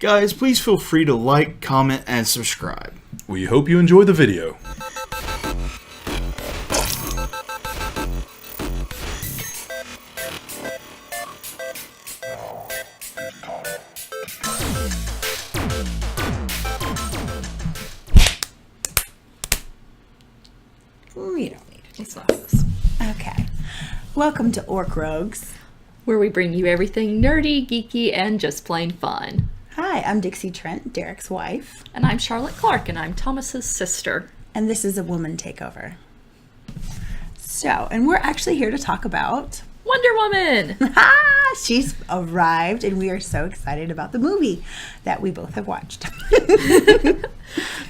Guys, please feel free to like, comment, and subscribe. We hope you enjoy the video. We don't need it. Let's not do this. Okay. Welcome to Orc Rogues. Where we bring you everything nerdy, geeky, and just plain fun. Hi, I'm Dixie Trent, Derek's wife. And I'm Charlotte Clark, and I'm Thomas's sister. And this is a woman takeover. So, and we're actually here to talk about... Wonder Woman! She's arrived, and we are so excited about the movie that we both have watched.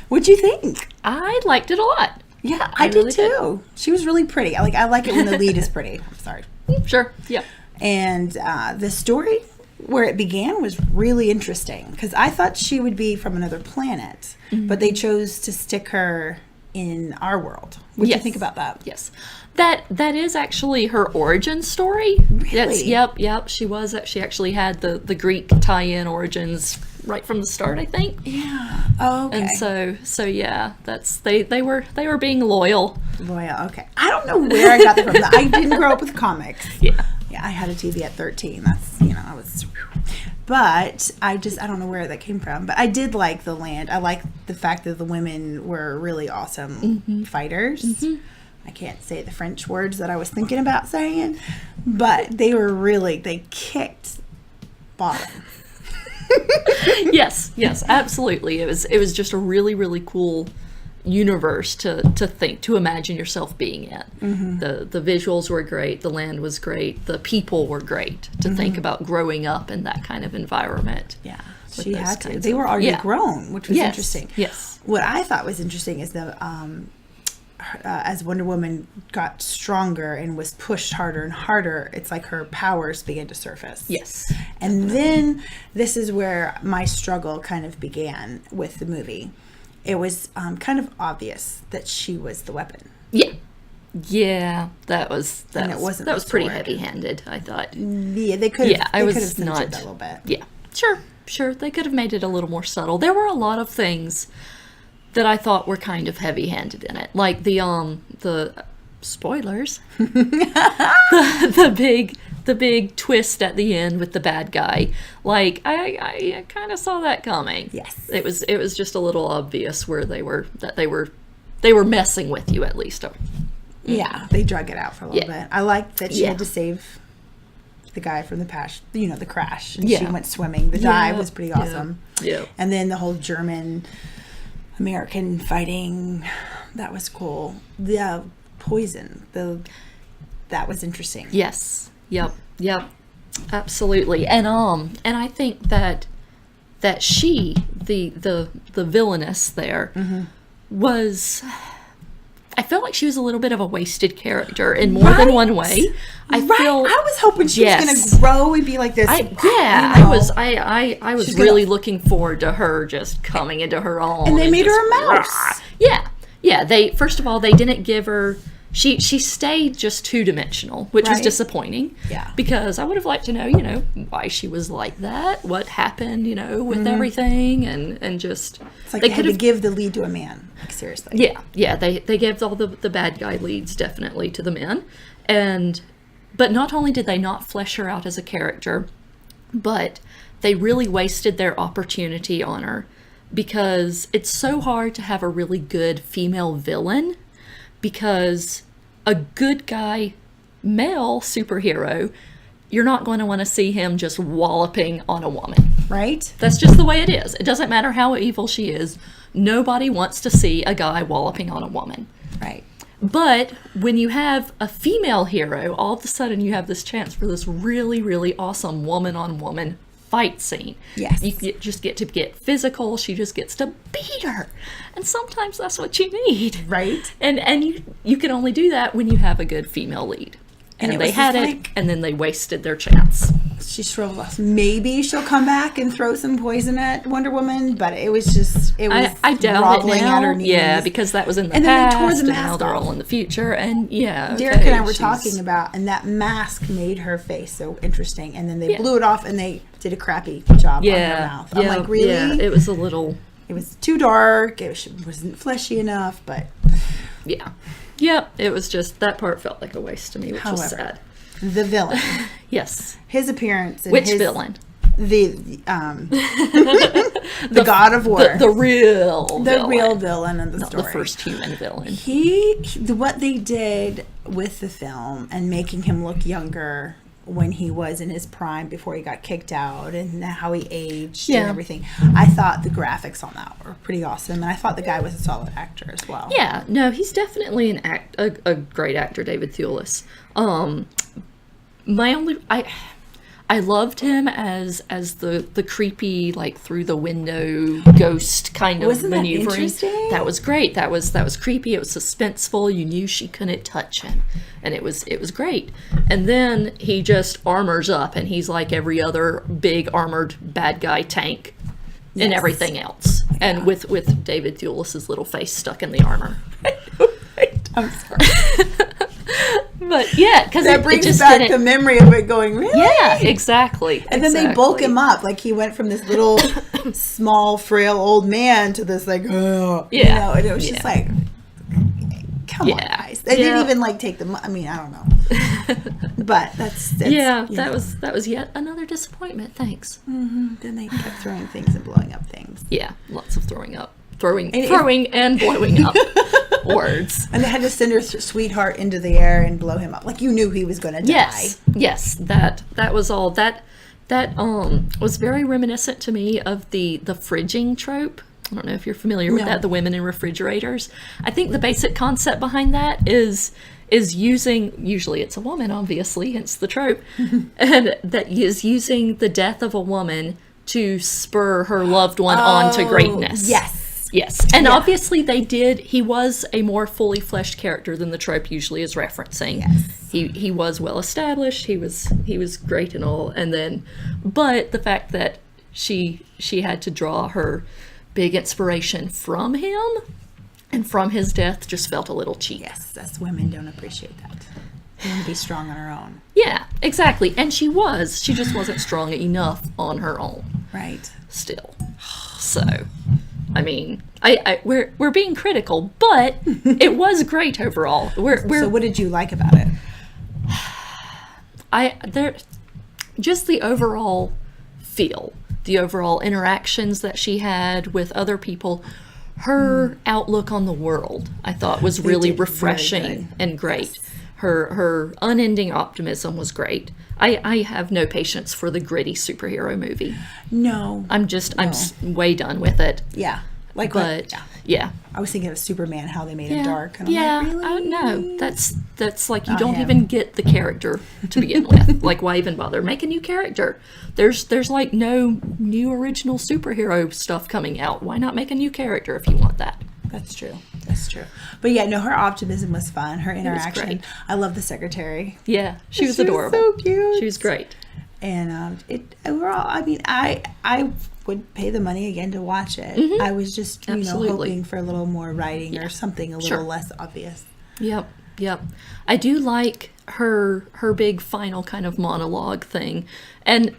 What'd you think? I liked it a lot. Yeah, I did really too. Did. She was really pretty. I like it when the lead is pretty. I'm sorry. Sure, yeah. And the story where it began was really interesting because I thought she would be from another planet, but they chose to stick her in our world. What do you think about that? Yes. That is actually her origin story. Really? Yep. She actually had the Greek tie-in origins right from the start, I think. Yeah. Oh, okay. And so yeah, that's they were being loyal. Loyal. Okay. I don't know where I got that from. I didn't grow up with comics. Yeah. Yeah, I had a TV at 13. That's, I was... But I don't know where that came from. But I did like the land. I like the fact that the women were really awesome fighters. Mm-hmm. I can't say the French words that I was thinking about saying. But they kicked bottom. Yes, absolutely. It was just a really, really cool universe to imagine yourself being in. Mm-hmm. The visuals were great, the land was great, the people were great to think about growing up in that kind of environment. Yeah, she had to. They were already grown, which was interesting. Yes. What I thought was interesting is that as Wonder Woman got stronger and was pushed harder and harder, it's like her powers began to surface. Yes. And then this is where my struggle kind of began with the movie. It was kind of obvious that she was the weapon. Yeah, that was pretty heavy-handed, I thought. Yeah, they could have censored that a little bit. Yeah, sure. They could have made it a little more subtle. There were a lot of things that I thought were kind of heavy-handed in it, like the spoilers, the big twist at the end with the bad guy. Like I kind of saw that coming. Yes, it was just a little obvious where they were messing with you at least. Yeah, they drug it out for a little bit. I liked that she had to save the guy from the past, the crash. And she went swimming. The dive was pretty awesome. Yeah. And then the whole German American fighting, that was cool. The poison, that was interesting. Yes. Yep. Absolutely. And I think that she, the villainess there, was, I felt like she was a little bit of a wasted character in more than one way. I was hoping she was going to grow and be like this. I was really looking forward to her just coming into her own. And they made her a mouse. Yeah. They first of all, they didn't give her. She stayed just two-dimensional, which was disappointing. Yeah. Because I would have liked to know, why she was like that, what happened, with everything, and just... It's like they had to give the lead to a man, like seriously. Yeah. They gave all the bad guy leads definitely to the men, but not only did they not flesh her out as a character, but they really wasted their opportunity on her, because it's so hard to have a really good female villain. Because a good guy male superhero, you're not going to want to see him just walloping on a woman. Right? That's just the way it is. It doesn't matter how evil she is. Nobody wants to see a guy walloping on a woman. Right. But when you have a female hero, all of a sudden you have this chance for this really, really awesome woman-on-woman fight scene. Yes. You just get to get physical. She just gets to beat her. And sometimes that's what you need. Right. And you can only do that when you have a good female lead. And they had it, and then they wasted their chance. she shrivels off. Maybe she'll come back and throw some poison at Wonder Woman, but it was just I doubt it groveling now. at her knees. Yeah, because that was in the And then they tore past, the and now mask they're off. all in the future, and yeah. Derek okay, and I were she's- talking about, and that mask made her face so interesting, and then they Yeah. blew it off, and they did a crappy job on her Yeah, mouth. I'm yeah, like, really? yeah, it was a little, It was too dark. Wasn't fleshy enough, but yeah. Yep, it was just, that part felt like a waste to me, which was However, sad. the villain, Yes. his appearance, and Which his, villain? the God of War, The real the villain. real villain of the Not story. the first human villain. What they did with the film and making him look younger when he was in his prime before he got kicked out, and how he aged and Yeah. everything. I thought the graphics on that were pretty awesome, and I thought the guy was a solid actor as well. Yeah, no, he's definitely a great actor, David Thewlis. I loved him as the creepy, like, through the window ghost kind of Wasn't that maneuvering. interesting? That was great. That was creepy. It was suspenseful. You knew she couldn't touch him, and it was great. And then he just armors up, and he's like every other big armored bad guy tank, and Yes. everything else. And with David Thewlis's little face stuck in the armor. I'm sorry. But yeah, because That it brings just back didn't. the memory of it going, really? Yeah, exactly. And then they bulk him up. Like, he went from this little, small, frail old man to this, like, oh, you Yeah. know, and it was just Yeah. like, come on, Yeah. guys. They didn't Yeah. even, like, take the I mean, I don't know. But that's Yeah, you that know. was yet another disappointment. Thanks. Then they kept throwing things and blowing up things. Yeah, lots of throwing it- and blowing up words. And they had to send her sweetheart into the air and blow him up. Like, you knew he was going to die. Yes, that was all. That was very reminiscent to me of the fridging trope. I don't know if you're familiar with No. that, the women in refrigerators. I think the basic concept behind that is using, usually it's a woman, obviously, hence the trope, and that is using the death of a woman to spur her loved one on to greatness. Yes. Yes, and Yeah. obviously he was a more fully fleshed character than the trope usually is referencing. Yes. He was well established, he was great and all, and then, but the fact that she had to draw her big inspiration from him and from his death just felt a little cheap. Yes, us women don't appreciate that. We want to be strong on our own. Yeah, exactly, and she just wasn't strong enough on her own Right. still. So, I mean, we're being critical, but it was great overall. So what did you like about it? Just the overall feel, the overall interactions that she had with other people, her outlook on the world, I thought was really did very refreshing good. and great. Her unending optimism was great. I have no patience for the gritty superhero movie. No. I'm way done with it. Yeah. Like, But yeah. yeah. I was thinking of Superman, how they made him Yeah, dark. And I'm yeah. like, really? No, that's like you Not don't him. even get the character to begin with. Like, why even bother? Make a new character. There's like no new original superhero stuff coming out. Why not make a new character if you want that? That's true. That's true. But yeah, no, her optimism was fun. Her interaction. great. I love the secretary. Yeah, she was adorable. so cute. She was great. And it overall, I mean, I would pay the money again to watch it. I was just, Absolutely. hoping for a little more writing or something a little Sure. less obvious. Yep. I do like her big final kind of monologue thing, and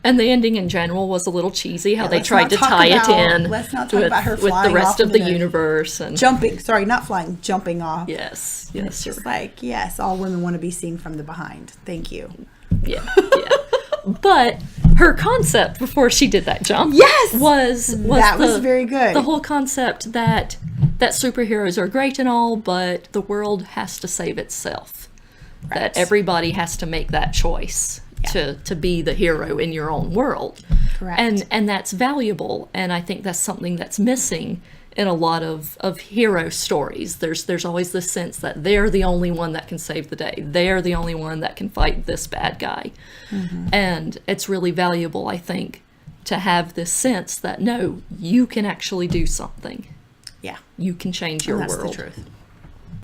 the ending in general was a little cheesy. How they let's tried not to talk tie about- it in let's not talk with, about her with the flying rest off of the into the- universe and Jumping, sorry, not flying, jumping off. yes, It's sure. just like, yes, all women want to be seen from the behind. Thank you. Yeah. But her concept before she did that jump, Yes! was That was very good. The whole concept that superheroes are great and all, but the world has to save itself. Right. That everybody has to make that choice to be the hero in your own world. Correct. And that's valuable, and I think that's something that's missing in a lot of hero stories. There's always this sense that they're the only one that can save the day. They're the only one that can fight this bad guy. And it's really valuable, I think, to have this sense that, no, you can actually do something. Yeah. You can change And your that's world. the truth.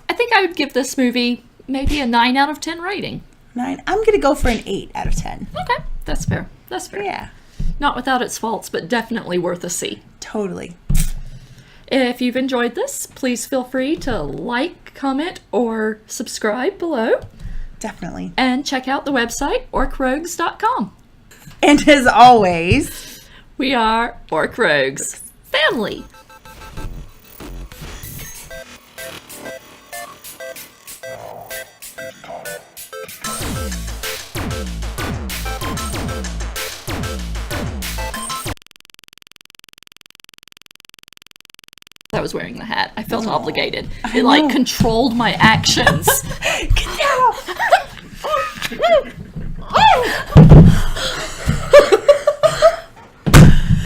I think I would give this movie maybe a 9 out of 10 rating. 9. I'm going to go for an 8 out of 10. Okay. That's fair. That's fair. Yeah, Not without its faults, but definitely worth a see. totally. If you've enjoyed this, please feel free to like, comment, or subscribe below. Definitely. And check out the website, orcrogues.com. And as always, We are Orc Rogues. Family. I was wearing the hat. I felt obligated. It, like, controlled my actions. get down!